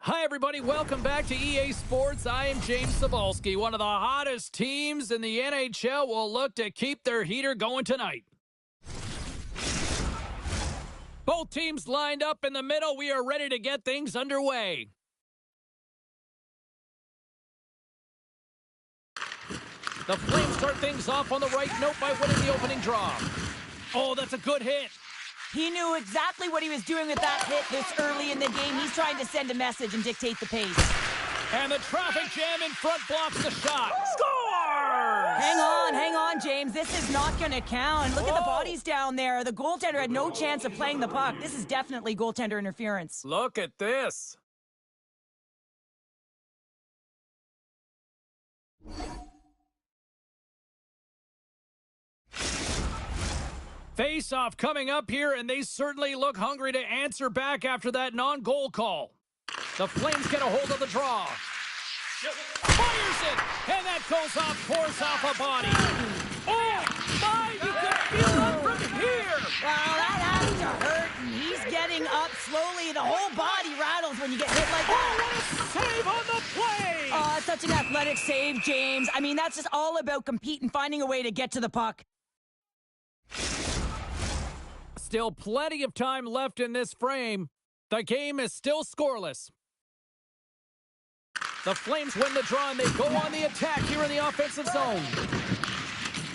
Hi, everybody. Welcome back to EA Sports. I am James Cebulski. One of the hottest teams in the NHL will look to keep their heater going tonight. Both teams lined up in the middle. We are ready to get things underway. The Flames start things off on the right note by winning the opening draw. Oh, that's a good hit. He knew exactly what he was doing with that hit this early in the game. He's trying to send a message and dictate the pace. And the traffic jam in front blocks the shot. Scores! Hang on, James. This is not going to count. Look at the bodies down there. The goaltender had no chance of playing the puck. This is definitely goaltender interference. Look at this. Face-off coming up here, and they certainly look hungry to answer back after that non-goal call. The Flames get a hold of the draw. Fires it, and that goes off, force off a body. Oh, my, you can feel it from here. Well, that has to hurt, and he's getting up slowly. The whole body rattles when you get hit like that. Oh, what a save on the play. Oh, such an athletic save, James. I mean, that's just all about competing, finding a way to get to the puck. Still plenty of time left in this frame. The game is still scoreless. The Flames win the draw, and they go on the attack here in the offensive zone.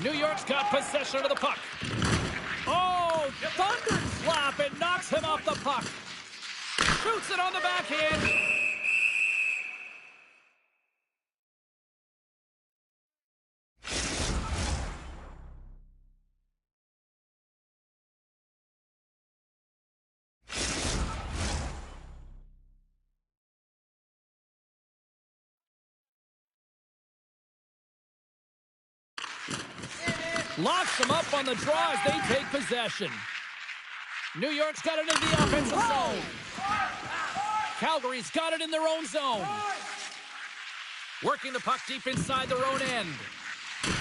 New York's got possession of the puck. Oh, thunderclap! It knocks him off the puck. Shoots it on the backhand. Locks them up on the draw as they take possession. New York's got it in the offensive zone. Calgary's got it in their own zone. Working the puck deep inside their own end.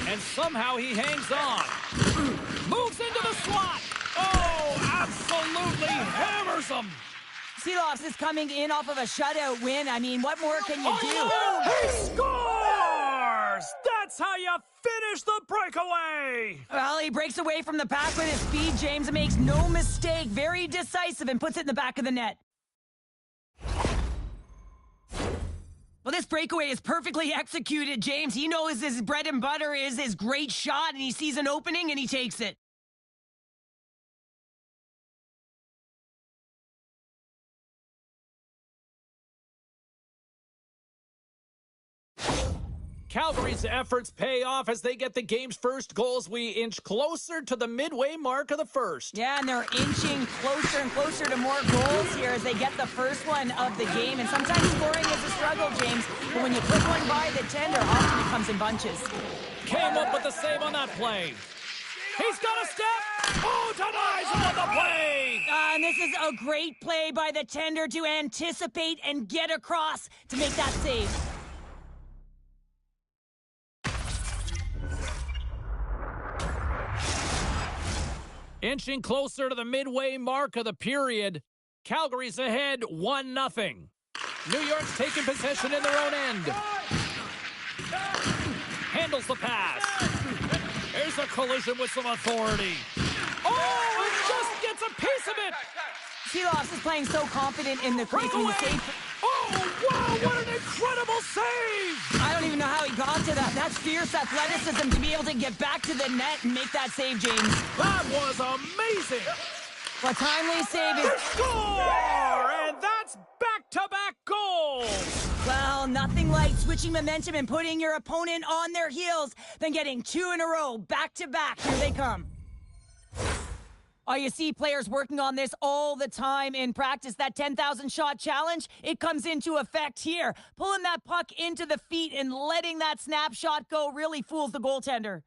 And somehow he hangs on. Moves into the slot. Oh, absolutely hammers them. Seeloffs is coming in off of a shutout win. I mean, what more can you do? He scores! That's how you finish the breakaway! Well, he breaks away from the pack with his speed, James, and makes no mistake. Very decisive and puts it in the back of the net. Well, this breakaway is perfectly executed, James. He knows his bread and butter is his great shot, and he sees an opening, and he takes it. Calgary's efforts pay off as they get the game's first goals. We inch closer to the midway mark of the first. Yeah, and they're inching closer and closer to more goals here as they get the first one of the game. And sometimes scoring is a struggle, James, but when you put one by the tender, often it comes in bunches. Came up with the save on that play. He's got a step. Oh, denies him on the play. And this is a great play by the tender to anticipate and get across to make that save. Inching closer to the midway mark of the period. Calgary's ahead 1-0. New York's taking possession in their own end. Handles the pass. There's a collision with some authority. Oh, it just gets a piece of it. Seeloffs is playing so confident in the crease. Oh, wow, what an incredible save! I don't even know how he got to that. That's fierce athleticism to be able to get back to the net and make that save, James. That was amazing! A timely save is... Score! And that's back-to-back goals! Well, nothing like switching momentum and putting your opponent on their heels than getting two in a row, back-to-back. Here they come. Oh, you see players working on this all the time in practice. That 10,000 shot challenge, it comes into effect here. Pulling that puck into the feet and letting that snapshot go really fools the goaltender.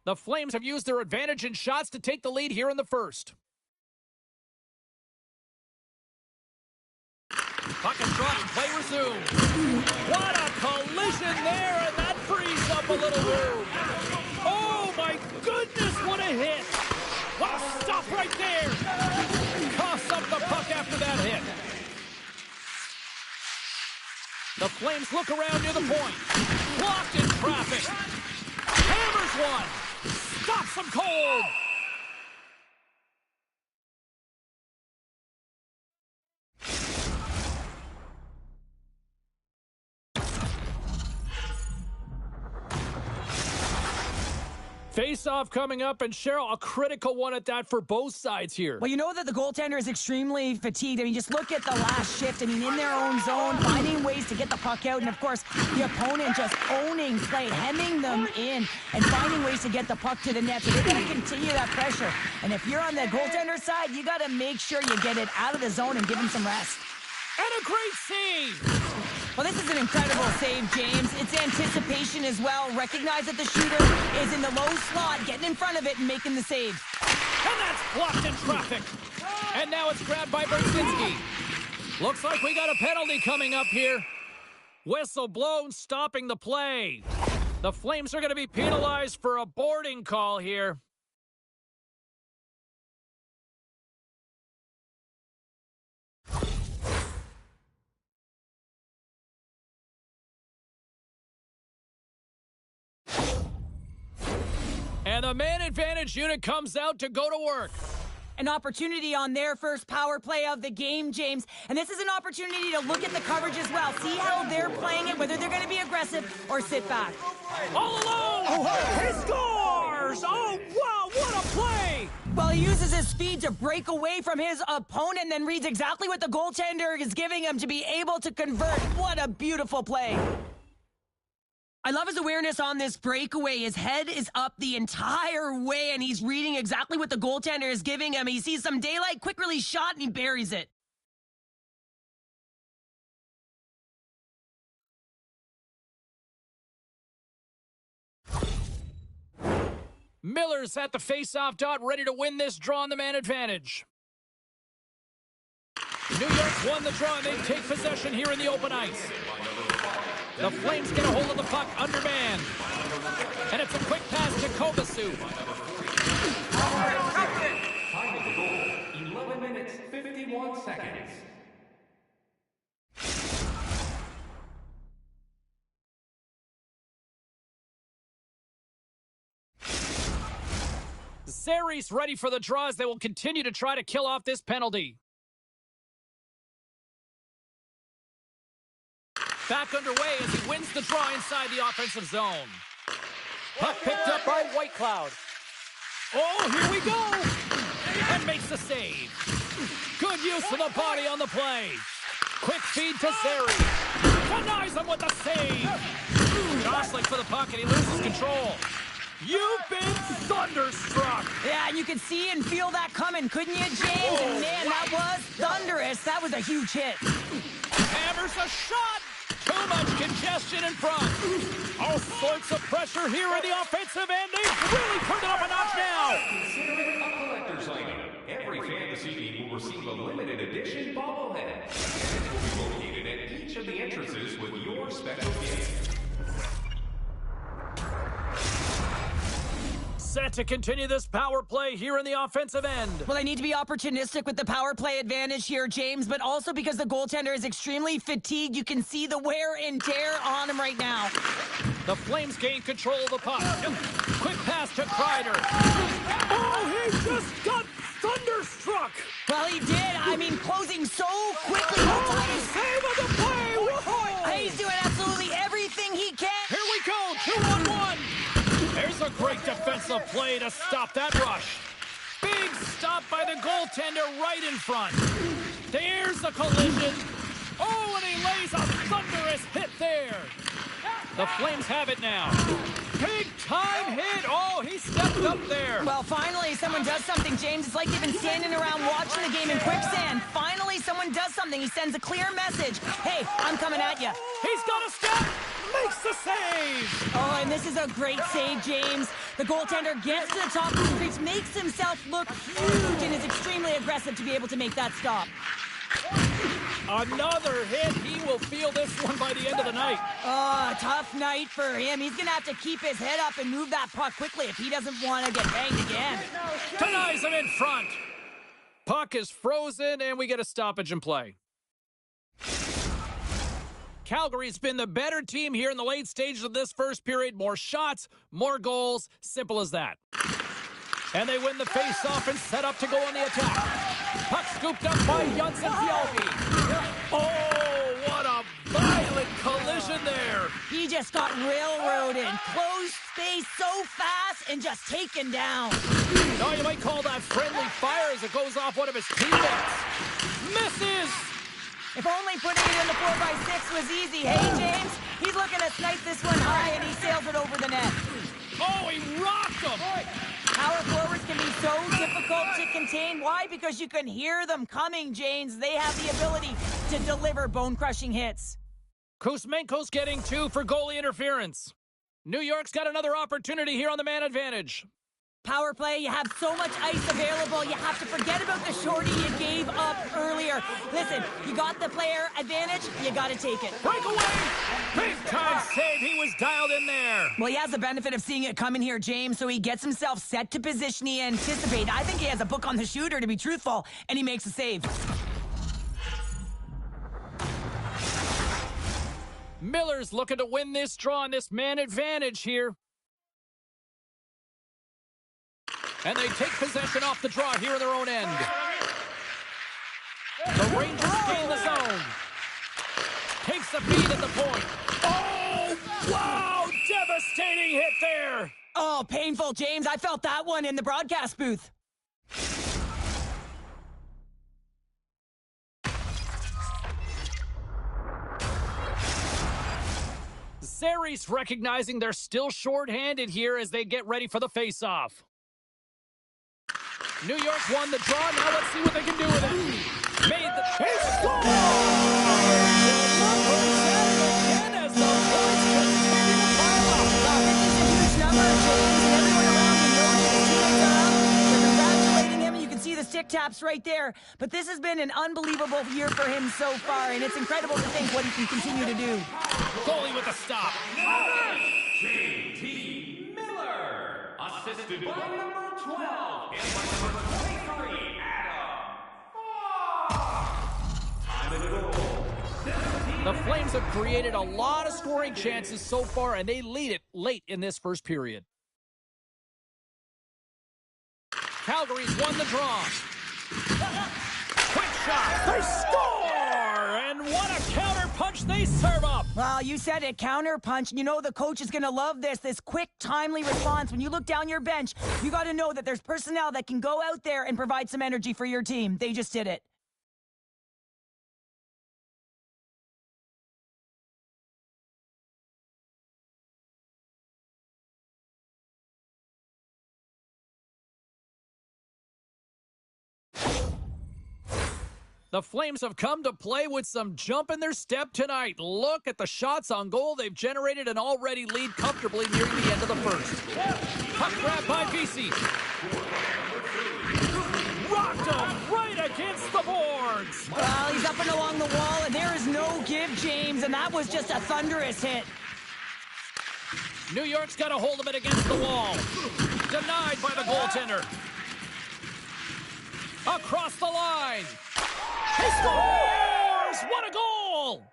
The The Flames have used their advantage in shots to take the lead here in the first. Puck and drop, play resumed. What a collision there, and that frees up a little room. Oh my goodness, what a hit. What a stop right there. Coughs up the puck after that hit. The Flames look around near the point. Blocked in traffic. Hammers one. Stops them cold. Face-off coming up, and Cheryl, a critical one at that for both sides here. Well, you know that the goaltender is extremely fatigued. I mean, just look at the last shift. I mean, in their own zone, finding ways to get the puck out, and of course, the opponent just owning play, hemming them in, and finding ways to get the puck to the net. So they're going to continue that pressure. And if you're on the goaltender side, you got to make sure you get it out of the zone and give him some rest. And a great save! Well, this is an incredible save, James. It's anticipation as well. Recognize that the shooter is in the low slot, getting in front of it and making the save. And that's blocked in traffic. And now it's grabbed by Bersinski. Looks like we got a penalty coming up here. Whistle blown, stopping the play. The Flames are going to be penalized for a boarding call here. And the man advantage unit comes out to go to work. An opportunity on their first power play of the game, James. And this is an opportunity to look at the coverage as well. See how they're playing it, whether they're going to be aggressive or sit back. All alone! He scores! Oh, wow, what a play! Well, he uses his speed to break away from his opponent and then reads exactly what the goaltender is giving him to be able to convert. What a beautiful play. I love his awareness on this breakaway. His head is up the entire way, and he's reading exactly what the goaltender is giving him. He sees some daylight, quick release shot, and he buries it. Miller's at the face-off dot, ready to win this draw on the man advantage. New York won the draw, and they take possession here in the open ice. The Flames get a hold of the puck, undermanned. And it's a quick pass to Kovasu. Time of the goal, 11 minutes, 51 seconds. Zari's ready for the draws. They will continue to try to kill off this penalty. Back underway as he wins the draw inside the offensive zone. Puck picked up by Whitecloud. Oh, here we go! And makes the save. Good use of the body on the play. Quick feed to Zary. Denies him with the save. Jostling for the puck, and he loses control. You've been thunderstruck. Yeah, and you could see and feel that coming, couldn't you, James? And man, that was thunderous. That was a huge hit. Hammers a shot. Too much congestion in front. All sorts of pressure here in the offensive end. They've really turned it up a notch now. Consider it a collector's item. Every fantasy team will receive a limited edition bobblehead. And it will be located at each of the entrances with your special gift. Set to continue this power play here in the offensive end. Well, they need to be opportunistic with the power play advantage here, James, but also because the goaltender is extremely fatigued. You can see the wear and tear on him right now. The Flames gain control of the puck. Quick pass to Kreider. Oh, he just got thunderstruck. Well, he did. I mean, closing so quickly. Oh, save of the play. Whoa. He's doing absolutely everything he can. Here we go, 2-on-1. There's a great defensive play to stop that rush. Big stop by the goaltender right in front. There's a collision. Oh, and he lays a thunderous hit there. The Flames have it now. Big time hit. Oh, he stepped up there. Well, finally, someone does something, James. It's like they've been standing around watching the game in quicksand. Finally, someone does something. He sends a clear message. Hey, I'm coming at you. He's got a step. Makes the save. Oh, and this is a great save, James. The goaltender gets to the top of the crease, makes himself look huge, and is extremely aggressive to be able to make that stop. Another hit. He will feel this one by the end of the night. Oh, tough night for him. He's going to have to keep his head up and move that puck quickly if he doesn't want to get banged again. Denies him in front. Puck is frozen, and we get a stoppage in play. Calgary's been the better team here in the late stages of this first period. More shots, more goals. Simple as that. And they win the face-off and set up to go on the attack. Puck scooped up by Janssen Fjolby. Oh, what a violent collision there. He just got railroaded. Closed space so fast and just taken down. Oh, you might call that friendly fire as it goes off one of his teammates. Misses. If only putting it in the 4x6 was easy. Hey, James, he's looking to snipe this one high, and he sails it over the net. Oh, he rocked him. Power forwards can be so difficult to contain. Why? Because you can hear them coming, James. They have the ability to deliver bone-crushing hits. Kuzmenko's getting 2 for goalie interference. New York's got another opportunity here on the man advantage. Power play, you have so much ice available, you have to forget about the shorty you gave up earlier. Listen, you got the player advantage, you got to take it. Breakaway! Big time save, he was dialed in there. Well, he has the benefit of seeing it coming here, James, so he gets himself set to position he anticipated. I think he has a book on the shooter, to be truthful, and he makes a save. Miller's looking to win this draw on this man advantage here. And they take possession off the draw here in their own end. The Rangers gain the zone. Takes the feed at the point. Oh, wow! Devastating hit there. Oh, painful, James. I felt that one in the broadcast booth. Zeri's recognizing they're still short-handed here as they get ready for the face-off. New York won the draw. Now let's see what they can do with it. Made the... He scored! Again as the points continue to pile up. Wow, this is a huge number, James, and everyone around him knows his teammates are up. They're congratulating him, and you can see the stick taps right there. But this has been an unbelievable year for him so far, and it's incredible to think what he can continue to do. Goalie with a stop. J.T. Miller, assisted by number 12 and by number 23, Adam. Time of the goal. The Flames have created a lot of scoring chances so far, and they lead it late in this first period. Calgary's won the draw. Quick shot. They score! And what a counter punch they serve up. Well, you said it, counter punch. You know the coach is going to love this quick, timely response. When you look down your bench, you got to know that there's personnel that can go out there and provide some energy for your team. They just did it. The Flames have come to play with some jump in their step tonight. Look at the shots on goal they've generated and already lead comfortably nearing the end of the first. Puck grab by VC. Rocked him right against the boards. Well, he's up and along the wall, and there is no give, James, and that was just a thunderous hit. New York's got a hold of it against the wall. Denied by the goaltender. Across the line. He scores! What a goal!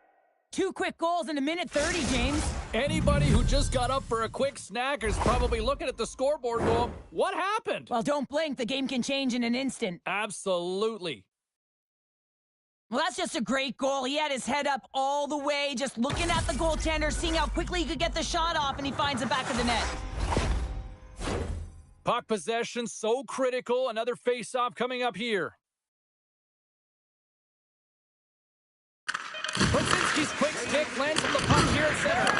2 quick goals in a minute 30, James. Anybody who just got up for a quick snack is probably looking at the scoreboard going, what happened? Well, don't blink. The game can change in an instant. Absolutely. Well, that's just a great goal. He had his head up all the way, just looking at the goaltender, seeing how quickly he could get the shot off, and he finds the back of the net. Puck possession so critical. Another face-off coming up here. Brzezinski's quick stick lands on the puck here at center.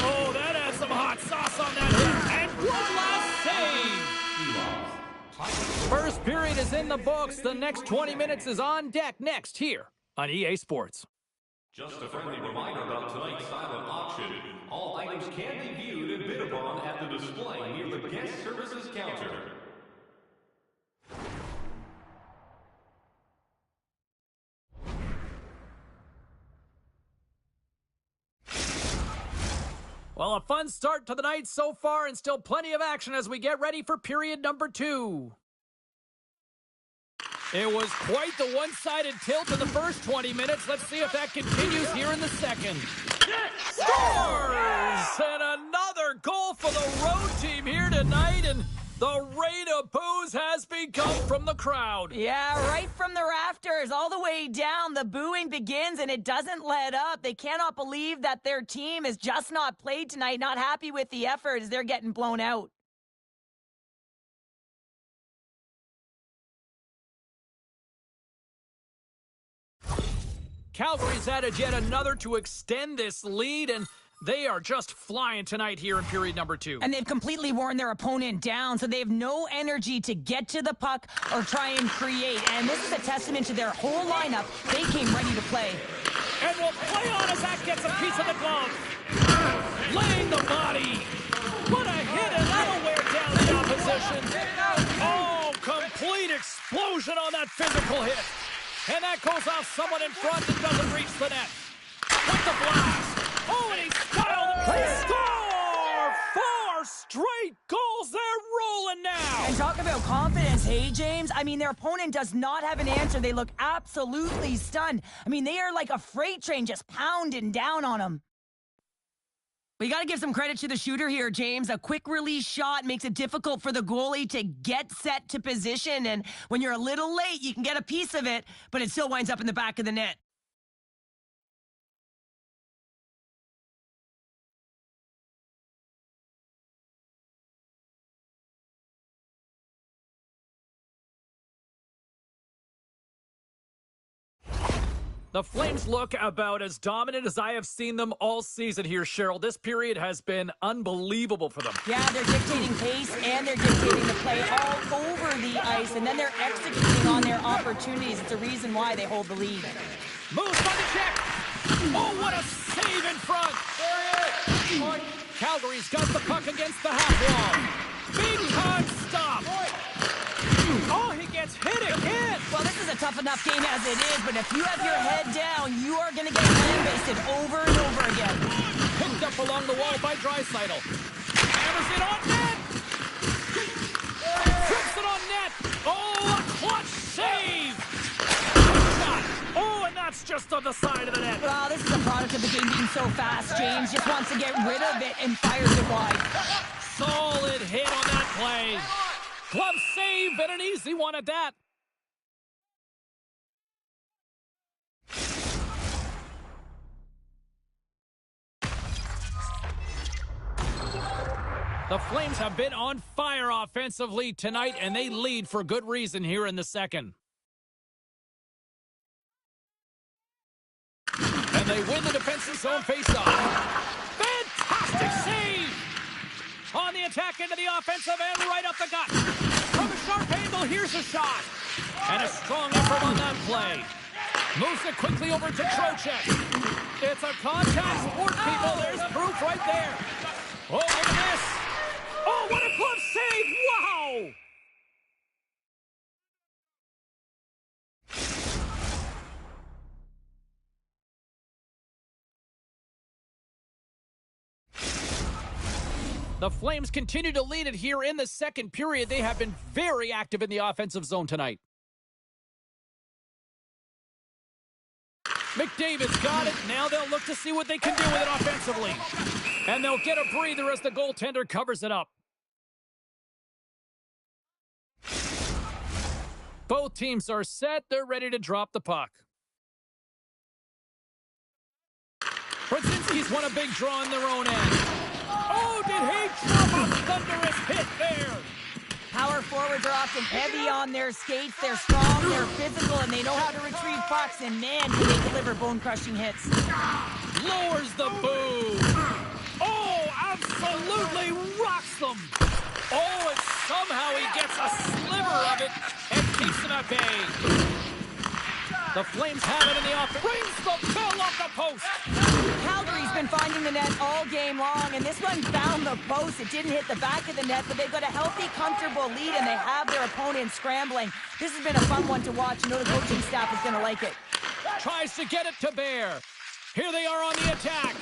Oh, that adds some hot sauce on that hit. And one last save. First period is in the books. The next 20 minutes is on deck next here on EA Sports. Just a friendly reminder about tonight's silent auction. All items can be viewed and bid upon at the display near the guest services counter. Well, a fun start to the night so far, and still plenty of action as we get ready for period number 2. It was quite the one-sided tilt in the first 20 minutes. Let's see if that continues here in the second. Scores! And another goal for the road team here tonight, and the rain of boos has begun from the crowd. Yeah, right from the rafters, all the way down, the booing begins, and it doesn't let up. They cannot believe that their team has just not played tonight, not happy with the effort as they're getting blown out. Calgary's added yet another to extend this lead, and they are just flying tonight here in period number 2. And they've completely worn their opponent down, so they have no energy to get to the puck or try and create. And this is a testament to their whole lineup. They came ready to play. And will play on as that gets a piece of the glove. Laying the body. What a hit, and that'll wear down the opposition. Oh, complete explosion on that physical hit. And that goes off someone in front and doesn't reach the net. With the blast. Oh, and he styled the play. Score! 4 straight goals. They're rolling now. And talk about confidence, hey, James? I mean, their opponent does not have an answer. They look absolutely stunned. I mean, they are like a freight train just pounding down on them. We got to give some credit to the shooter here, James. A quick release shot makes it difficult for the goalie to get set to position. And when you're a little late, you can get a piece of it, but it still winds up in the back of the net. The Flames look about as dominant as I have seen them all season here, Cheryl. This period has been unbelievable for them. Yeah, they're dictating pace and they're dictating the play all over the ice, and then they're executing on their opportunities. It's a reason why they hold the lead. Moves by the check. Oh, what a save in front. Calgary's got the puck against the half wall. Big time stop. Oh, he gets hit again. Well, this is a tough enough game as it is, but if you have your head down, you are going to get land-basted over and over again. Picked up along the wall by Draisaitl. Hammers it on net. Trips it on net. Oh, a clutch save. Shot. Oh, and that's just on the side of the net. Well, this is a product of the game being so fast. James just wants to get rid of it and fires it wide. Solid hit on that play. Glove save, and an easy one at that. The Flames have been on fire offensively tonight, and they lead for good reason here in the second. And they win the defensive zone faceoff. Fantastic save! On the attack into the offensive and right up the gut. From a sharp angle, here's a shot. And a strong effort on that play. Moves it quickly over to Trocheck. It's a contact sport, people. There's proof right there. Oh, look at this. Oh, what a glove save. Wow. The Flames continue to lead it here in the second period. They have been very active in the offensive zone tonight. McDavid's got it. Now they'll look to see what they can do with it offensively. And they'll get a breather as the goaltender covers it up. Both teams are set. They're ready to drop the puck. Brzezinski's won a big draw on their own end. Oh, did he drop a thunderous hit there? Power forwards are often heavy on their skates. They're strong, they're physical, and they know how to retrieve pucks. And man, do they deliver bone-crushing hits. Lowers the boom. Oh, absolutely rocks them. Oh, and somehow he gets a sliver of it and keeps them at bay. The Flames have it in the offense. Brings the bill off the post. Calgary's been finding the net all game long, and this one found the post. It didn't hit the back of the net, but they've got a healthy, comfortable lead, and they have their opponent scrambling. This has been a fun one to watch. You know the coaching staff is going to like it. Tries to get it to bear. Here they are on the attack.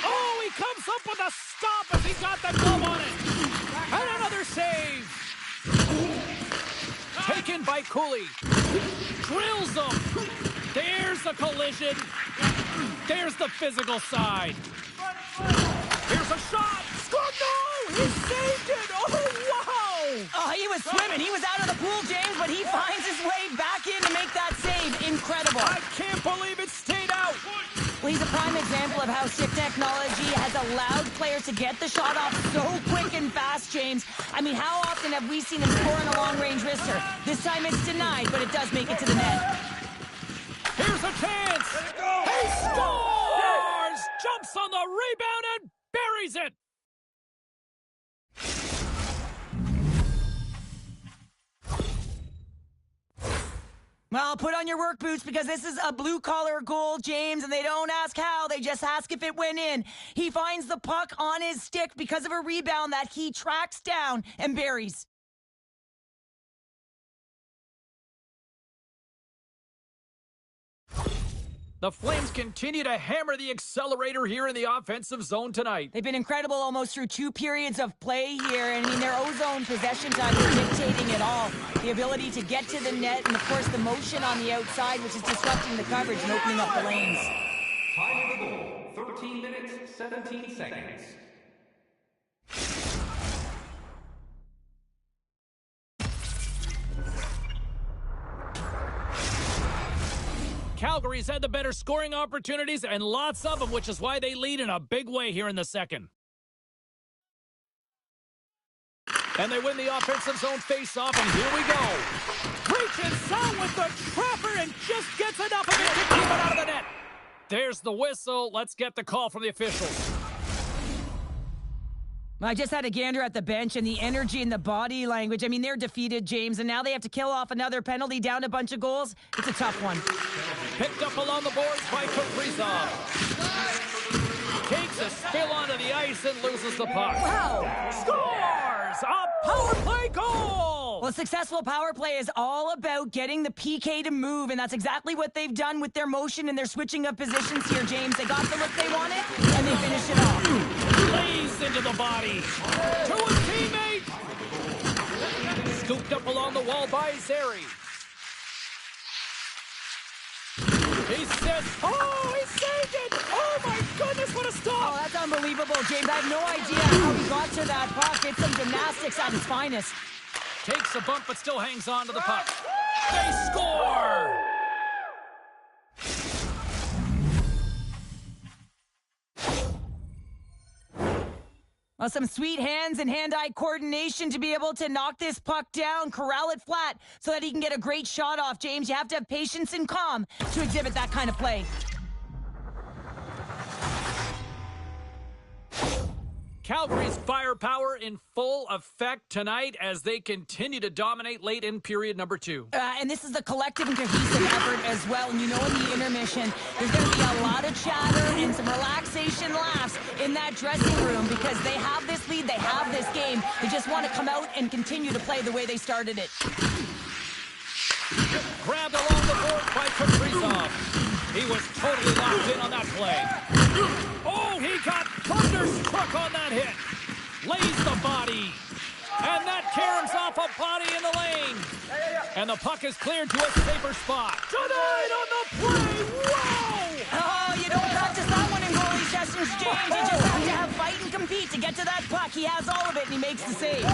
Oh, he comes up with a stop as he got the glove on it. And another save. Taken by Cooley. Drills them. There's the collision. There's the physical side. Here's a shot. Scored! No! He saved it! Oh, wow! Oh, he was swimming. He was out of the pool, James, but he finds his way back in to make that save. Incredible. I can't believe it stayed out. Well, he's a prime example of how stick technology has allowed players to get the shot off so quick and fast, James. I mean, how often have we seen him score on a long-range wrister? This time it's denied, but it does make it to the net. Here's a chance. He scores! Jumps on the rebound and buries it. Well, put on your work boots because this is a blue-collar goal, James, and they don't ask how, they just ask if it went in. He finds the puck on his stick because of a rebound that he tracks down and buries. The Flames continue to hammer the accelerator here in the offensive zone tonight. They've been incredible almost through 2 periods of play here. And I mean, their ozone possession time is dictating it all. The ability to get to the net and, of course, the motion on the outside, which is disrupting the coverage and opening up the lanes. Time of the goal, 13 minutes, 17 seconds. Calgary's had the better scoring opportunities and lots of them, which is why they lead in a big way here in the second. And they win the offensive zone face-off, and here we go. Reaches out with the trapper and just gets enough of it to keep it out of the net. There's the whistle. Let's get the call from the officials. I just had a gander at the bench and the energy and the body language. I mean, they're defeated, James, and now they have to kill off another penalty, down a bunch of goals. It's a tough one. Picked up along the boards by Kaprizov. Takes a spill onto the ice and loses the puck. Wow! Scores! A power play goal! Well, successful power play is all about getting the PK to move, and that's exactly what they've done with their motion and their switching of positions here, James. They got the look they wanted, and they finished it off. Lays into the body. To a teammate! Scooped up along the wall by Zeri. He says, oh, he saved it! Oh, my goodness, what a stop! Oh, that's unbelievable, James. I have no idea how he got to that puck. It's some gymnastics at its finest. Takes a bump, but still hangs on to the puck. They score! Well, some sweet hands and hand-eye coordination to be able to knock this puck down, corral it flat, so that he can get a great shot off. James, you have to have patience and calm to exhibit that kind of play. Calgary's firepower in full effect tonight as they continue to dominate late in period number 2. And this is the collective and cohesive effort as well. And you know in the intermission, there's going to be a lot of chatter and some relaxation laughs in that dressing room because they have this lead, they have this game. They just want to come out and continue to play the way they started it. Grabbed along the board by Kaprizov. He was totally locked in on that play. Oh, he got thunderstruck on that hit. Lays the body. And that caroms off a body in the lane. And the puck is cleared to a safer spot. Denied on the play. Wow! Oh, you don't practice that one in goalie sessions, James. You just have to have fight and compete to get to that puck. He has all of it, and he makes the save.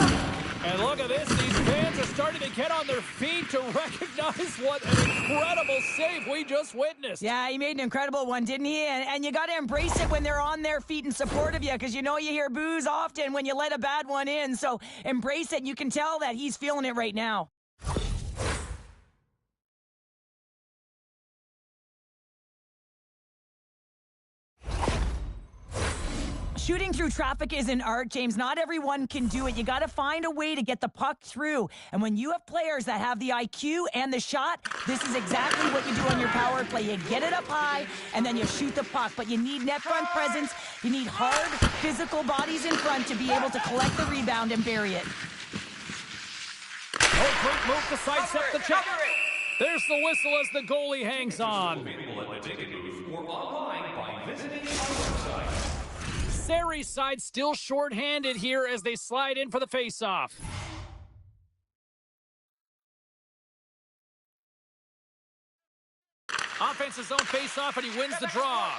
And look at this. These fans are starting to get on their feet to recognize what an incredible save we just witnessed. Yeah, he made an incredible one, didn't he? And you got to embrace it when they're on their feet in support of you because you know you hear boos often when you let a bad one in. So embrace it. You can tell that he's feeling it right now. Shooting through traffic is an art, James. Not everyone can do it. You got to find a way to get the puck through. And when you have players that have the IQ and the shot, this is exactly what you do on your power play. You get it up high, and then you shoot the puck. But you need net front presence. You need hard, physical bodies in front to be able to collect the rebound and bury it. Oh, great move to sidestep the check. There's the whistle as the goalie hangs on. Available at the ticket booth or online by visiting our website. Sari's side still short-handed here as they slide in for the face-off. Offense's zone face-off, and he wins the draw.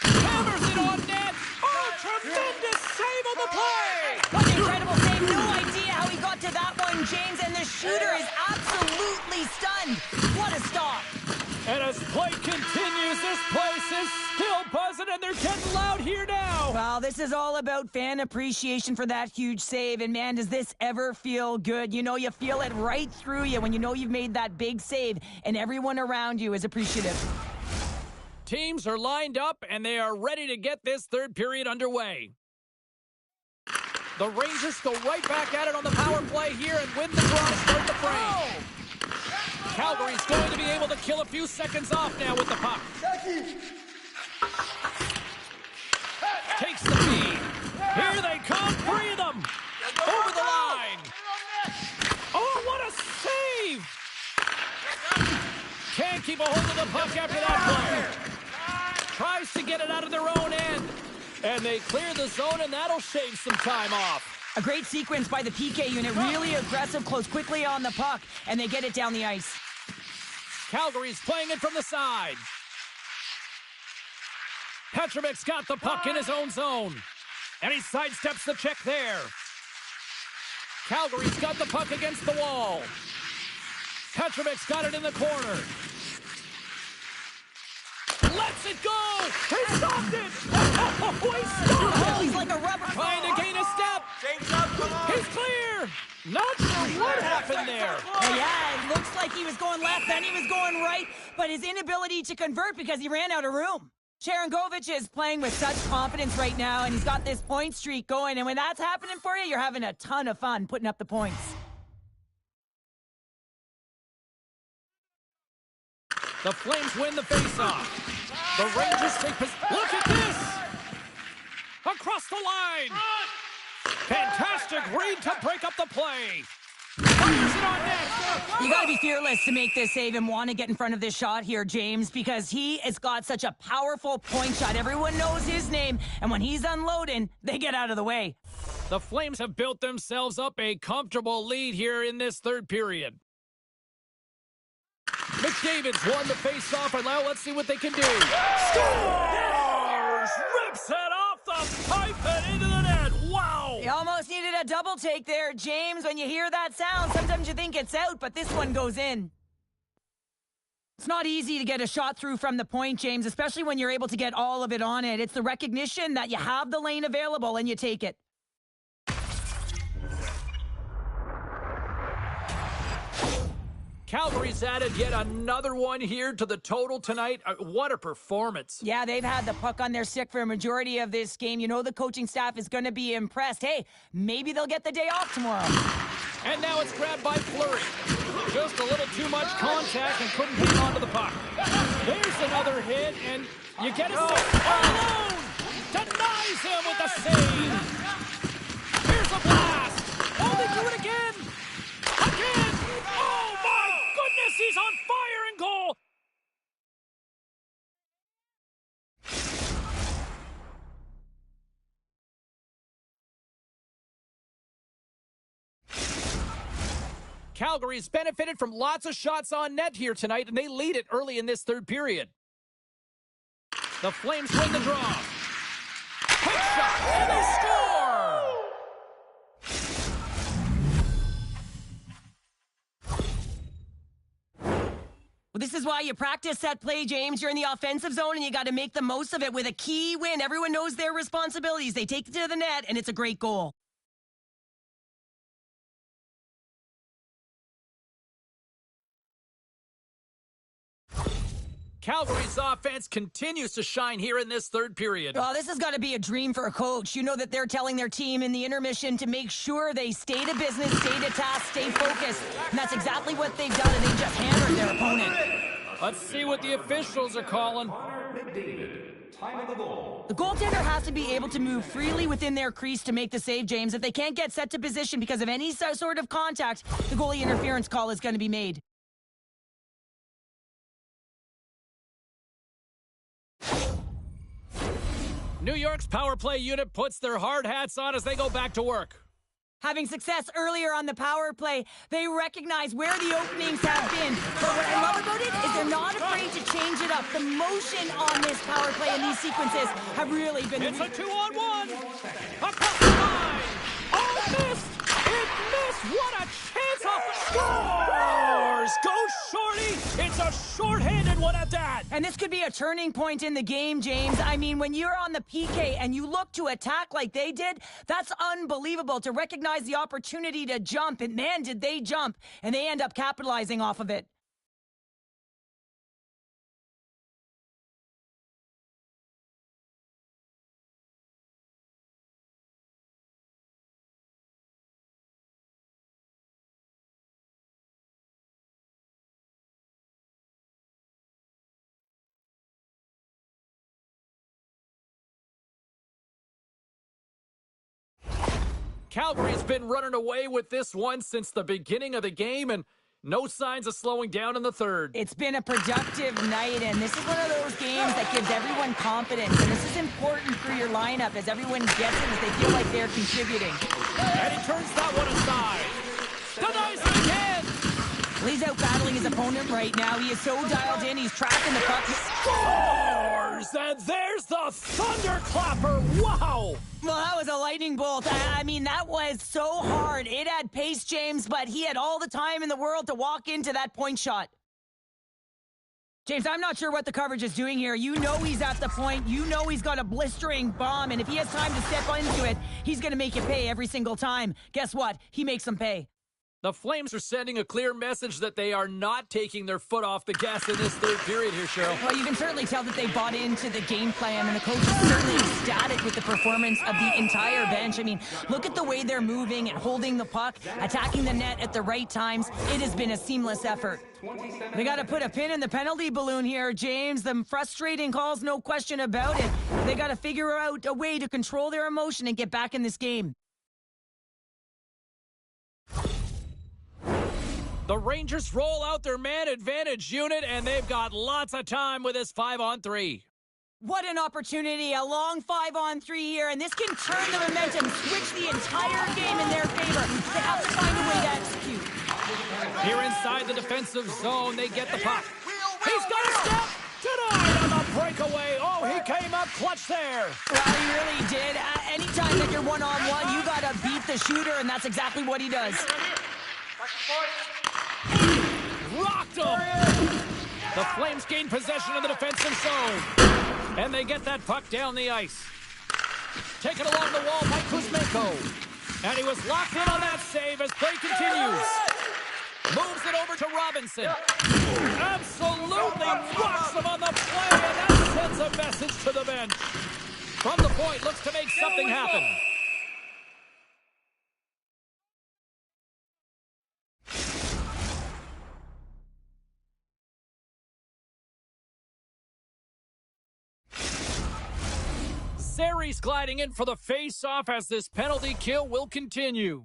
Hammers it on net. Oh, tremendous save on the play. What an incredible save. No idea how he got to that one, James, and the shooter is absolutely stunned. What a stop. And as play continues, this place is still buzzing, and they're getting loud here now. Well, this is all about fan appreciation for that huge save, and man, does this ever feel good. You know, you feel it right through you when you know you've made that big save, and everyone around you is appreciative. Teams are lined up, and they are ready to get this third period underway. The Rangers go right back at it on the power play here and win the draw to start the frame. Calgary's going to be able to kill a few seconds off now with the puck. Takes the feed. Here they come, three of them. Over the line. Oh, what a save! Can't keep a hold of the puck after that play. Tries to get it out of their own end. And they clear the zone, and that'll shave some time off. A great sequence by the PK unit. Really aggressive, close quickly on the puck, and they get it down the ice. Calgary's playing it from the side. Petrovic's got the puck in his own zone. And he sidesteps the check there. Calgary's got the puck against the wall. Petrovic's got it in the corner. Lets it go! He stopped it! Oh, he stopped it! Oh, he's like a rubber. Trying to gain a step. He's clear! Not sure what happened there. Oh, yeah, it looks like he was going left, then he was going right, but his inability to convert because he ran out of room. Sharangovich is playing with such confidence right now, and he's got this point streak going, and when that's happening for you, you're having a ton of fun putting up the points. The Flames win the faceoff. The Rangers take possession. Look at this! Across the line! Fantastic read to break up the play. Fires it on net. You got to be fearless to make this save and want to get in front of this shot here, James, because he has got such a powerful point shot. Everyone knows his name, and when he's unloading, they get out of the way. The Flames have built themselves up a comfortable lead here in this third period. McDavid's won the face-off, and now let's see what they can do. Scores! Rips it off the pipe and into the net. Wow! You almost needed a double take there, James. When you hear that sound, sometimes you think it's out, but this one goes in. It's not easy to get a shot through from the point, James, especially when you're able to get all of it on it. It's the recognition that you have the lane available and you take it. Calgary's added yet another one here to the total tonight. What a performance. Yeah, they've had the puck on their stick for a majority of this game. You know the coaching staff is going to be impressed. Hey, maybe they'll get the day off tomorrow. And now it's grabbed by Fleury. Just a little too much contact and couldn't hang on to the puck. There's another hit, and you get a save. Alone! Denies him with the save. Here's a blast. Oh, they do it again. Again. Oh, my goodness, he's on fire in goal. Calgary's benefited from lots of shots on net here tonight, and they lead it early in this third period. The Flames win the draw. Quick shot, and they score! Well, this is why you practice that play, James. You're in the offensive zone, and you got to make the most of it with a key win. Everyone knows their responsibilities. They take it to the net, and it's a great goal. Calgary's offense continues to shine here in this third period. Oh, this has got to be a dream for a coach. You know that they're telling their team in the intermission to make sure they stay to business, stay to task, stay focused. And that's exactly what they've done, and they just hammered their opponent. Let's see what the officials are calling. Time of the goal. The goaltender has to be able to move freely within their crease to make the save, James. If they can't get set to position because of any sort of contact, the goalie interference call is going to be made. New York's power play unit puts their hard hats on as they go back to work. Having success earlier on the power play, they recognize where the openings have been. But what I love about it is they're not afraid to change it up. The motion on this power play and these sequences have really been... It's a 2-on-1. Across the line. Oh, missed. It missed. What a chance. Scores. Go Shorty. It's a shorthanded one at that. And this could be a turning point in the game, James. I mean, when you're on the PK and you look to attack like they did, that's unbelievable to recognize the opportunity to jump. And man, did they jump. And they end up capitalizing off of it. Calgary's been running away with this one since the beginning of the game, and no signs of slowing down in the third. It's been a productive night, and this is one of those games that gives everyone confidence. And this is important for your lineup as everyone gets it, as they feel like they're contributing. And he turns that one aside. Denies it again. He's out battling his opponent right now. He is so dialed in. He's tracking the puck. Scores! And there's the thunderclapper. Wow! Well, that was a lightning bolt. I mean, that was so hard. It had pace, James, but he had all the time in the world to walk into that point shot. James, I'm not sure what the coverage is doing here. You know he's at the point. You know he's got a blistering bomb, and if he has time to step into it, he's going to make you pay every single time. Guess what? He makes them pay. The Flames are sending a clear message that they are not taking their foot off the gas in this third period here, Cheryl. Well, you can certainly tell that they bought into the game plan, and the coach is certainly ecstatic with the performance of the entire bench. I mean, look at the way they're moving and holding the puck, attacking the net at the right times. It has been a seamless effort. They got to put a pin in the penalty balloon here, James. The frustrating calls, no question about it. They got to figure out a way to control their emotion and get back in this game. The Rangers roll out their man advantage unit, and they've got lots of time with this 5-on-3. What an opportunity, a long 5-on-3 here, and this can turn the momentum, switch the entire game in their favor. They have to find a way to execute. Here inside the defensive zone, they get the puck. He's got a step! Denied on the breakaway. Oh, he came up clutch there. Well, he really did. Anytime that you're one-on-one, you got to beat the shooter, and that's exactly what he does. Rocked him! The Flames gain possession of the defensive zone. And they get that puck down the ice. Taken along the wall by Kuzmenko. And he was locked in on that save as play continues. Moves it over to Robinson. Absolutely rocks him on the play, and that sends a message to the bench. From the point, looks to make something happen. Zeri's gliding in for the face-off as this penalty kill will continue.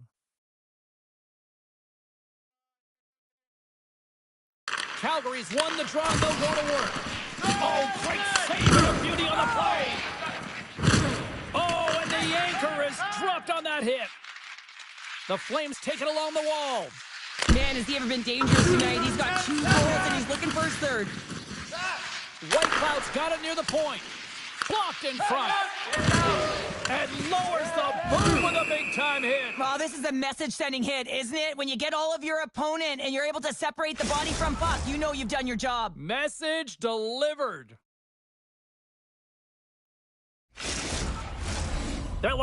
Calgary's won the draw, they'll go to work. Oh, great save and a beauty on the play. Oh, and the anchor is dropped on that hit. The Flames take it along the wall. Man, has he ever been dangerous tonight? He's got 2 goals and he's looking for his third. White Cloud's got it near the point. Blocked in front. And lowers the boot with a big-time hit. Well, this is a message-sending hit, isn't it? When you get all of your opponent and you're able to separate the body from puck, you know you've done your job. Message delivered. That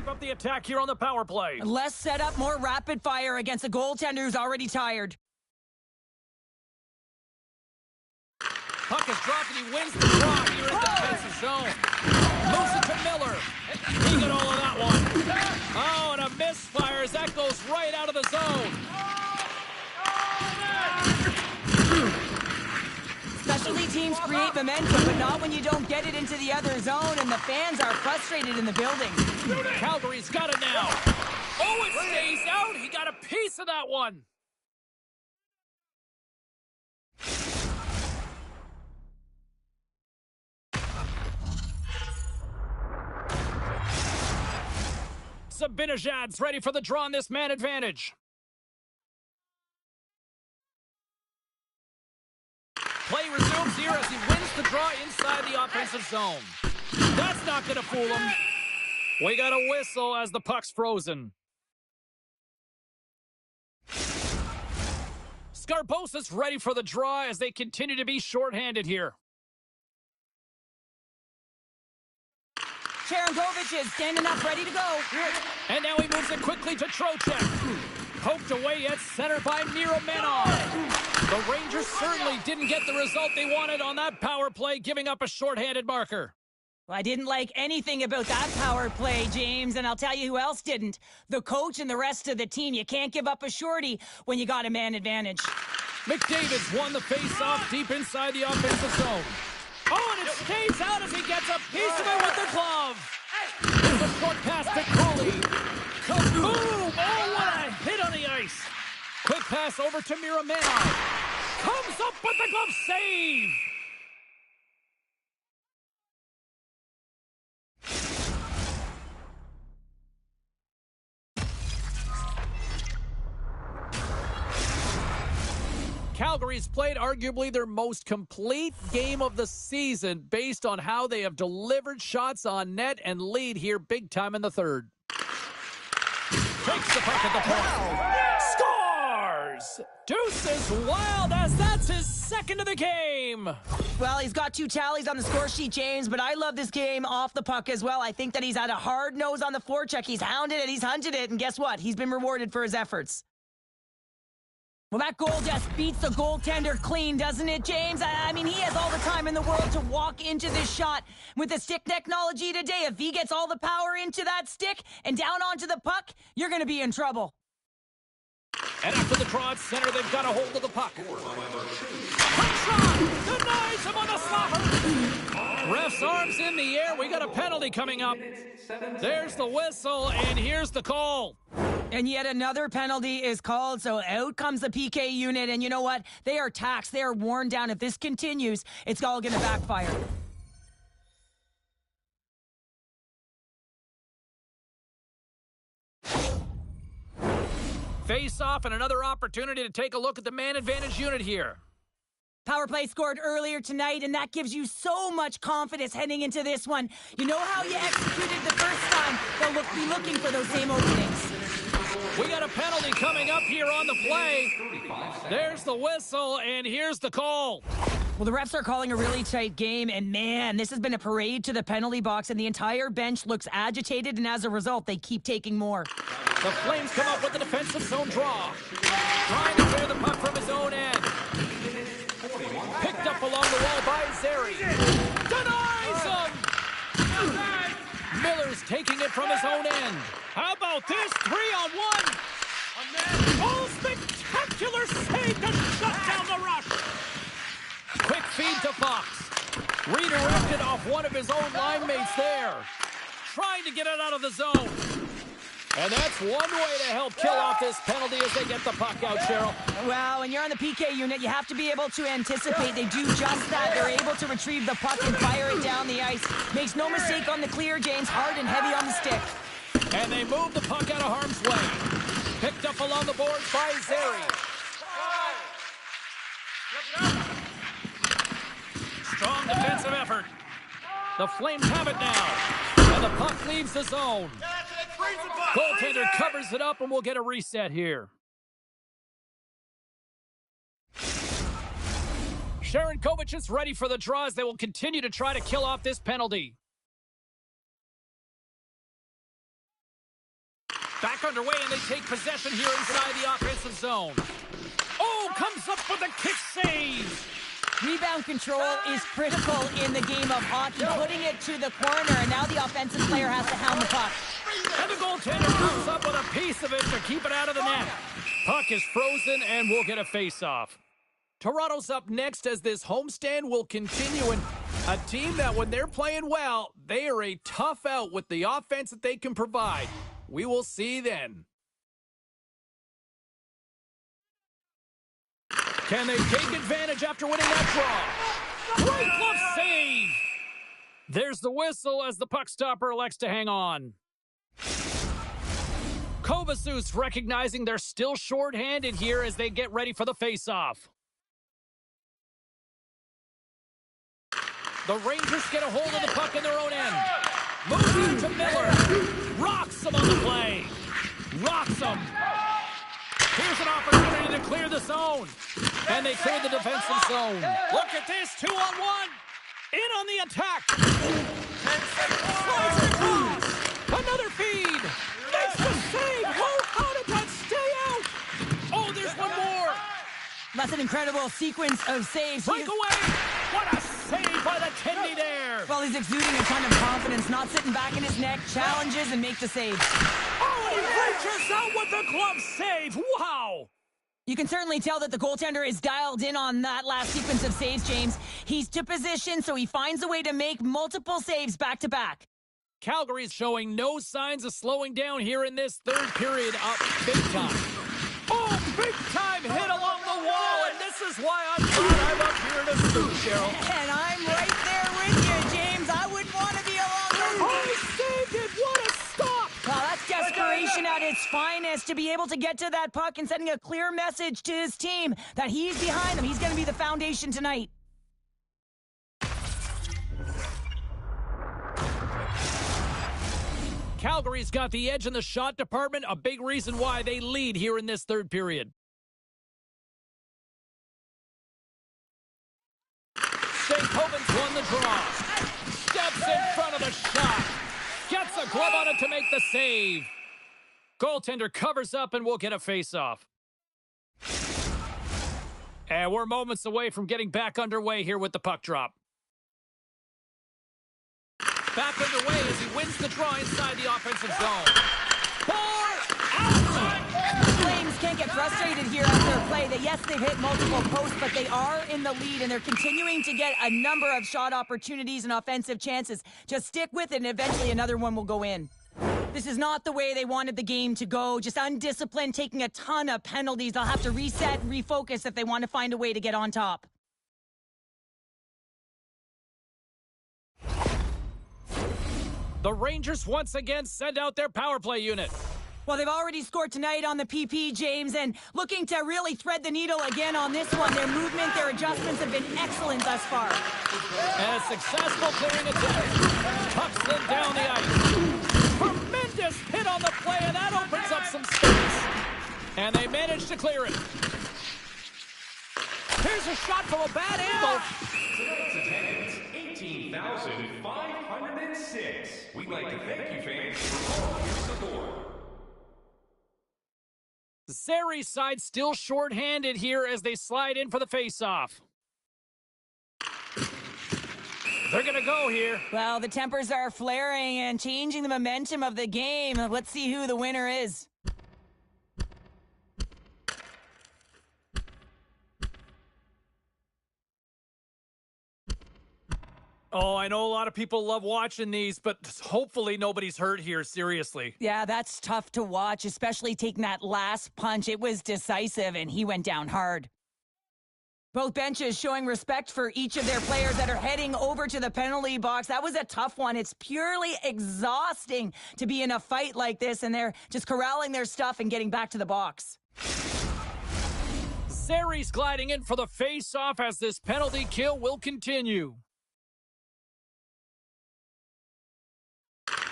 keep up the attack here on the power play. Less setup, more rapid fire against a goaltender who's already tired. Puck is dropped and he wins the draw here in the defensive zone. Moves it to Miller. He got all of that one. Oh, and a misfire as that goes right out of the zone. Specialty teams create momentum, but not when you don't get it into the other zone, and the fans are frustrated in the building. Calgary's got it now. Oh, it stays out. He got a piece of that one. Sabinajad's ready for the draw on this man advantage. Play resumes here as he wins the draw inside the offensive zone. That's not going to fool him. We got a whistle as the puck's frozen. Scarbosa's ready for the draw as they continue to be shorthanded here. Cherankovich is standing up, ready to go. And now he moves it quickly to Trocheck. Poked away at center by Miromenov. The Rangers certainly didn't get the result they wanted on that power play, giving up a shorthanded marker. Well, I didn't like anything about that power play, James, and I'll tell you who else didn't. The coach and the rest of the team. You can't give up a shorty when you got a man advantage. McDavid's won the face-off deep inside the offensive zone. Oh, and it stays out as he gets a piece of it with the glove. There's a short pass to Cooley. Kaboom! Oh, what a hit on the ice. Quick pass over to Miromenov. Comes up with the glove save. Calgary's played arguably their most complete game of the season based on how they have delivered shots on net and lead here big time in the third. Takes the puck at the point. Scores! Deuces Wild as that's his second of the game. Well, he's got 2 tallies on the score sheet, James, but I love this game off the puck as well. I think that he's had a hard nose on the forecheck. He's hounded it, he's hunted it, and guess what? He's been rewarded for his efforts. Well, that goal just beats the goaltender clean, doesn't it, James? I mean, he has all the time in the world to walk into this shot. With the stick technology today, if he gets all the power into that stick and down onto the puck, you're going to be in trouble. And after the draw at center, they've got a hold of the puck. Puck shot! Denies him on the slapper! Ref's arms in the air. We got a penalty coming up. There's the whistle, and here's the call. And yet another penalty is called, so out comes the PK unit. And you know what? They are taxed. They are worn down. If this continues, it's all going to backfire. Face off and another opportunity to take a look at the man advantage unit here. Power play scored earlier tonight, and that gives you so much confidence heading into this one. You know how you executed the first time. They'll be looking for those same openings. We got a penalty coming up here on the play. There's the whistle, and here's the call. Well, the refs are calling a really tight game, and man, this has been a parade to the penalty box, and the entire bench looks agitated, and as a result, they keep taking more. The Flames come up with the defensive zone draw. Trying to clear the puck from his own end. Picked up along the wall by Zeri. Denies him! Miller's taking it from his own end. How about this? 3-on-1. Oh, spectacular save to shut down the rush. Quick feed to Fox. Redirected off one of his own line mates there. Trying to get it out of the zone. And that's one way to help kill off this penalty as they get the puck out, Cheryl. Well, when you're on the PK unit, you have to be able to anticipate. They do just that. They're able to retrieve the puck and fire it down the ice. Makes no mistake on the clear, James. Hard and heavy on the stick. And they move the puck out of harm's way. Picked up along the boards by Zeri. Strong defensive effort. The Flames have it now. And the puck leaves the zone. Goaltender covers it up, and we'll get a reset here. Cherankovich is ready for the draws. They will continue to try to kill off this penalty. Back underway, and they take possession here inside the offensive zone. Oh, comes up with a kick save. Rebound control is critical in the game of hockey, putting it to the corner, and now the offensive player has to hound the puck. And the goaltender comes up with a piece of it to keep it out of the net. Puck is frozen, and we'll get a face-off. Toronto's up next as this homestand will continue, and a team that when they're playing well, they are a tough out with the offense that they can provide. We will see then. Can they take advantage after winning that draw? Great glove save! There's the whistle as the puck stopper elects to hang on. Kovacic recognizing they're still short-handed here as they get ready for the face-off. The Rangers get a hold of the puck in their own end. Moves to Miller. Rocks him on the play. Rocks him. Here's an opportunity to clear the zone. And they clear the defensive zone. Look at this, 2-on-1. In on the attack. Slides it across. Another feed. Makes the save. Oh, how did that stay out? Oh, there's one more. That's an incredible sequence of saves. Breakaway. What a save by the Tendy there. Well, he's exuding a ton of confidence, not sitting back in his neck, challenges and make the save. Oh, and he reaches out with the glove save. Wow. You can certainly tell that the goaltender is dialed in on that last sequence of saves, James. He's to position, so he finds a way to make multiple saves back-to-back. Calgary's showing no signs of slowing down here in this third period, up big time. Oh, big time hit along the wall, and this is why I'm glad I'm up here to scoop, Cheryl. And I'm right there with you, James. I wouldn't want to be along with you. Oh, he saved it. What a stop. Well, that's desperation at its finest, to be able to get to that puck and sending a clear message to his team that he's behind them. He's going to be the foundation tonight. Calgary's got the edge in the shot department, a big reason why they lead here in this third period. St. Coven's won the draw. Steps in front of the shot. Gets a glove on it to make the save. Goaltender covers up and we'll get a face-off. And we're moments away from getting back underway here with the puck drop. Back underway as he wins the draw inside the offensive zone. The Flames can't get frustrated here after a play. Yes, they've hit multiple posts, but they are in the lead, and they're continuing to get a number of shot opportunities and offensive chances. Just stick with it, and eventually another one will go in. This is not the way they wanted the game to go. Just undisciplined, taking a ton of penalties. They'll have to reset and refocus if they want to find a way to get on top. The Rangers once again send out their power play unit. Well, they've already scored tonight on the PP, James, and looking to really thread the needle again on this one. Their movement, their adjustments have been excellent thus far. And a successful clearing attempt. Puck slid down the ice. Tremendous hit on the play, and that opens up some space. And they manage to clear it. Here's a shot from a bad angle. Tonight's attendance, 18,506. We'd like to thank you fans for all your support. Zeri's side still short-handed here as they slide in for the face-off. They're going to go here. Well, the tempers are flaring and changing the momentum of the game. Let's see who the winner is. Oh, I know a lot of people love watching these, but hopefully nobody's hurt here, seriously. Yeah, that's tough to watch, especially taking that last punch. It was decisive, and he went down hard. Both benches showing respect for each of their players that are heading over to the penalty box. That was a tough one. It's purely exhausting to be in a fight like this, and they're just corralling their stuff and getting back to the box. Zeri's gliding in for the face-off as this penalty kill will continue.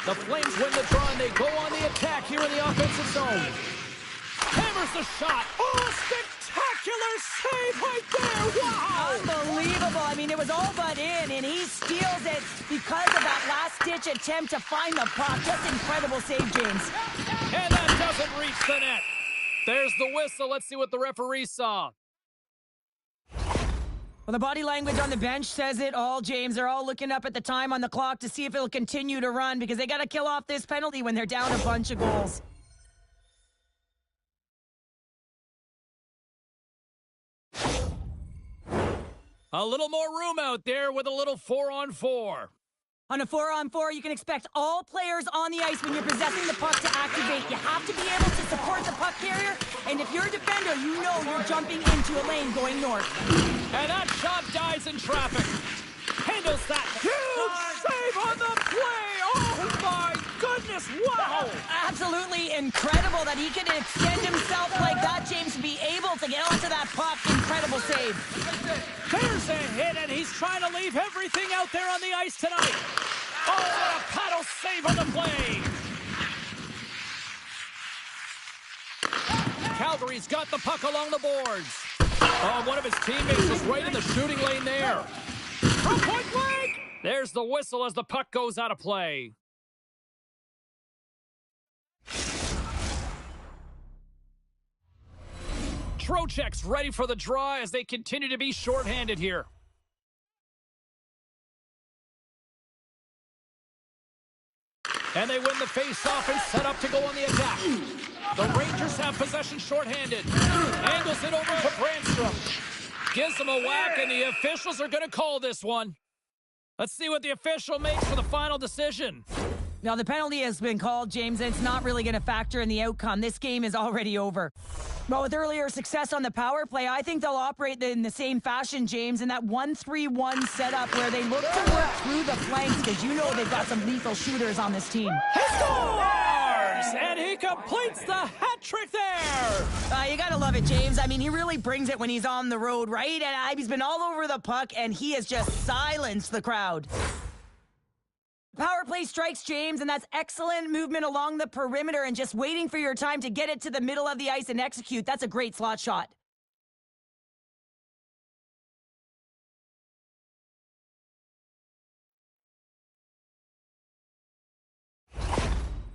The Flames win the draw, and they go on the attack here in the offensive zone. Hammers the shot. Oh, spectacular! spectacular save right there! Wow! Unbelievable. I mean, it was all but in, and he steals it because of that last-ditch attempt to find the puck. Just incredible save, James. And that doesn't reach the net. There's the whistle. Let's see what the referee saw. Well, the body language on the bench says it all, James. They're all looking up at the time on the clock to see if it'll continue to run because they got to kill off this penalty when they're down a bunch of goals. A little more room out there with a little 4-on-4. On a 4-on-4, you can expect all players on the ice when you're possessing the puck to activate. You have to be able to support the puck carrier, and if you're a defender, you know you're jumping into a lane going north. And that shot dies in traffic. Handles that. Huge save on the play. Oh, my goodness. Wow. Absolutely incredible that he can extend himself like that, James, to be able to get onto that puck. Incredible save. There's a hit, and he's trying to leave everything out there on the ice tonight. Oh, what a paddle save on the play. Calgary's got the puck along the boards. Oh, one of his teammates is right in the shooting lane there. From point blank! There's the whistle as the puck goes out of play. Trocheck's ready for the draw as they continue to be shorthanded here. And they win the face-off and set up to go on the attack. The Rangers have possession shorthanded. Angles it over to Brandstrom. Gives them a whack, and the officials are going to call this one. Let's see what the official makes for the final decision. Now, the penalty has been called, James, and it's not really going to factor in the outcome. This game is already over. But with earlier success on the power play, I think they'll operate in the same fashion, James, in that 1-3-1 setup where they look to work through the flanks because you know they've got some lethal shooters on this team. He scores! And he completes the hat trick there! You gotta love it, James. I mean, he really brings it when he's on the road, right? And he's been all over the puck, and he has just silenced the crowd. Power play strikes, James, and that's excellent movement along the perimeter and just waiting for your time to get it to the middle of the ice and execute. That's a great slot shot.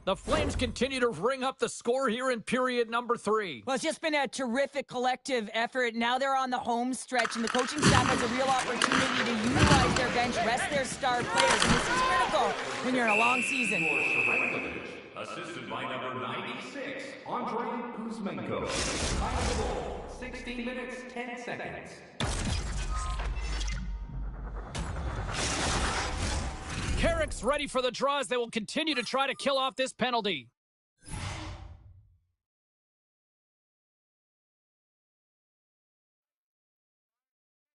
The Flames continue to ring up the score here in period number 3. Well, it's just been a terrific collective effort. Now they're on the home stretch, and the coaching staff has a real opportunity to utilize their bench, rest their star players, and this is critical when you're in a long season. Assisted by number 96, Andrei Kuzmenko. Time of the goal, 16 minutes, 10 seconds. Carrick's ready for the draw as they will continue to try to kill off this penalty.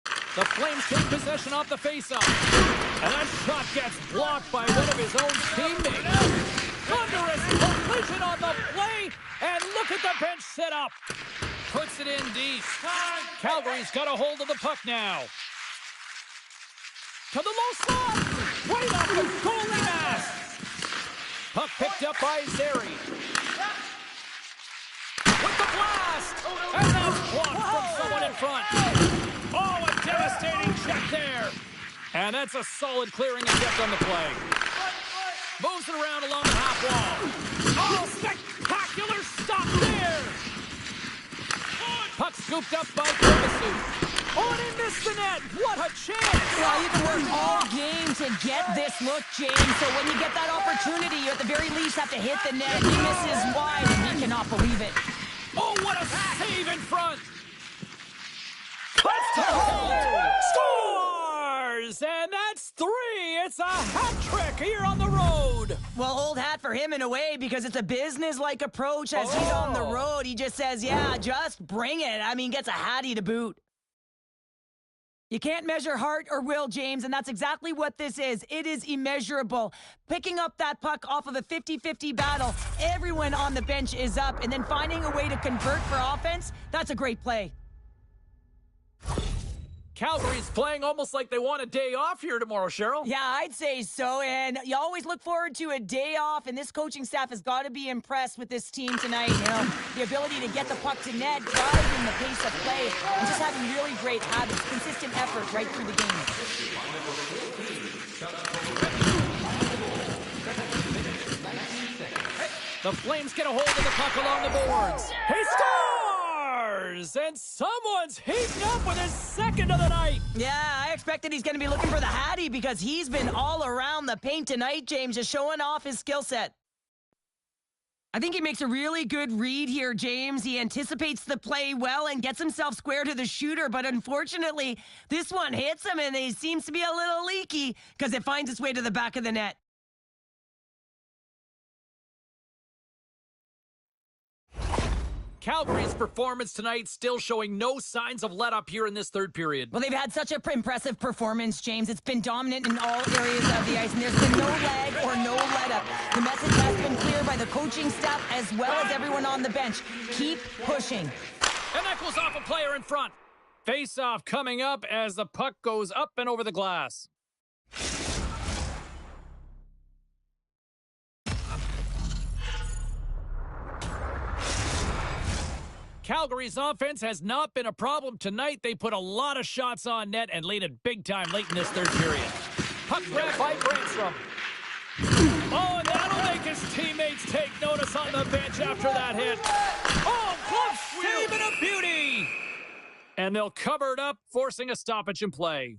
The Flames take possession off the faceoff. And that shot gets blocked by one of his own teammates. Thunderous collision on the play. And look at the bench set up. Puts it in deep. Calgary's got a hold of the puck now. To the low slot. Right off the goalie mask. Puck picked up by Zeri. With the blast. And that's blocked from someone in front. Oh, a devastating check there. And that's a solid clearing attempt on the play. Moves it around along the half wall. Oh, spectacular stop there. Puck scooped up by Kovacic. Oh, and he missed the net. What a chance. Well, you can work all game to get this look, James. So when you get that opportunity, you at the very least have to hit the net. He misses wide, and he cannot believe it. Oh, what a save in front. Let's go. Scores! And that's 3. It's a hat trick here on the road. Well, old hat for him in a way because it's a business-like approach as he's on the road. He just says, yeah, just bring it. I mean, gets a hattie to boot. You can't measure heart or will, James, and that's exactly what this is. It is immeasurable. Picking up that puck off of a 50-50 battle, everyone on the bench is up, and then finding a way to convert for offense, that's a great play. Calgary's playing almost like they want a day off here tomorrow, Cheryl. Yeah, I'd say so. And you always look forward to a day off, and this coaching staff has got to be impressed with this team tonight. You know, the ability to get the puck to net, driving the pace of play, and just having really great habits, consistent effort right through the game. The Flames get a hold of the puck along the boards. He scores! And someone's heating up with his second of the night. Yeah, I expected he's going to be looking for the Hattie because he's been all around the paint tonight, James, just showing off his skill set. I think he makes a really good read here, James. He anticipates the play well and gets himself square to the shooter, but unfortunately, this one hits him and he seems to be a little leaky because it finds its way to the back of the net. Calgary's performance tonight still showing no signs of let-up here in this third period. Well, they've had such an impressive performance, James. It's been dominant in all areas of the ice, and there's been no lag or no let-up. The message has been clear by the coaching staff as well as everyone on the bench. Keep pushing. And that goes off a player in front. Face-off coming up as the puck goes up and over the glass. Calgary's offense has not been a problem tonight. They put a lot of shots on net and laid it big time late in this third period. Puck grab by Brandstrom. Oh, and that'll make his teammates take notice on the bench after that hit. Oh, glove save and a beauty! And they'll cover it up, forcing a stoppage in play.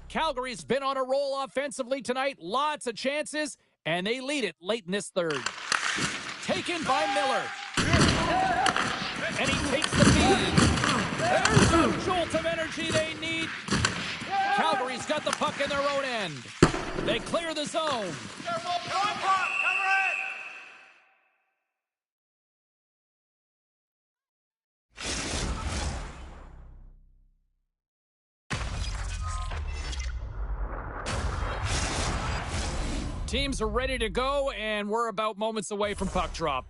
Calgary's been on a roll offensively tonight. Lots of chances, and they lead it late in this third. Taken by Miller. And he takes the feed. There's the jolt of energy they need. Calgary's got the puck in their own end. They clear the zone. Teams are ready to go, and we're about moments away from puck drop.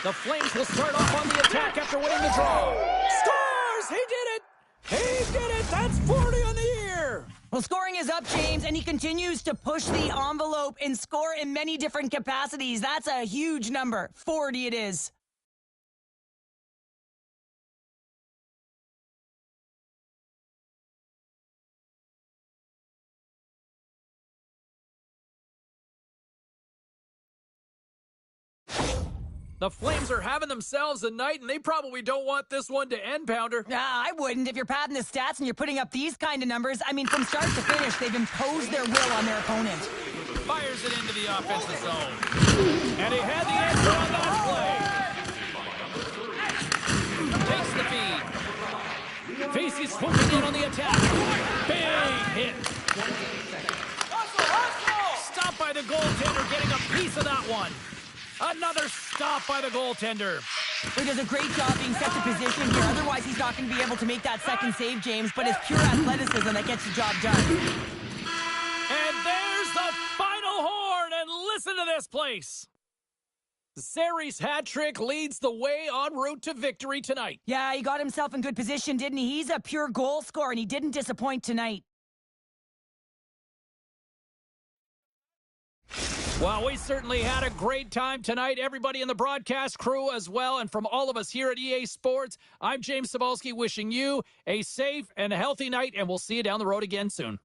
The Flames will start off on the attack after winning the draw. Scores! He did it! He did it! That's 40 on the year! Well, scoring is up, James, and he continues to push the envelope and score in many different capacities. That's a huge number. 40 it is. The Flames are having themselves a night, and they probably don't want this one to end, Pounder. I wouldn't. If you're padding the stats and you're putting up these kind of numbers, I mean, from start to finish, they've imposed their will on their opponent. Fires it into the offensive zone. And he had the answer on that play. Takes the feed. Facey swooping in on the attack. Big hit. Stopped by the goaltender, getting a piece of that one. Another stop by the goaltender. He does a great job being set to position here. Otherwise, he's not going to be able to make that second save, James. But it's pure athleticism that gets the job done. And there's the final horn. And listen to this place. Zari's hat trick leads the way en route to victory tonight. Yeah, he got himself in good position, didn't he? He's a pure goal scorer, and he didn't disappoint tonight. Well, we certainly had a great time tonight. Everybody in the broadcast crew as well. And from all of us here at EA Sports, I'm James Cebulski wishing you a safe and a healthy night, and we'll see you down the road again soon.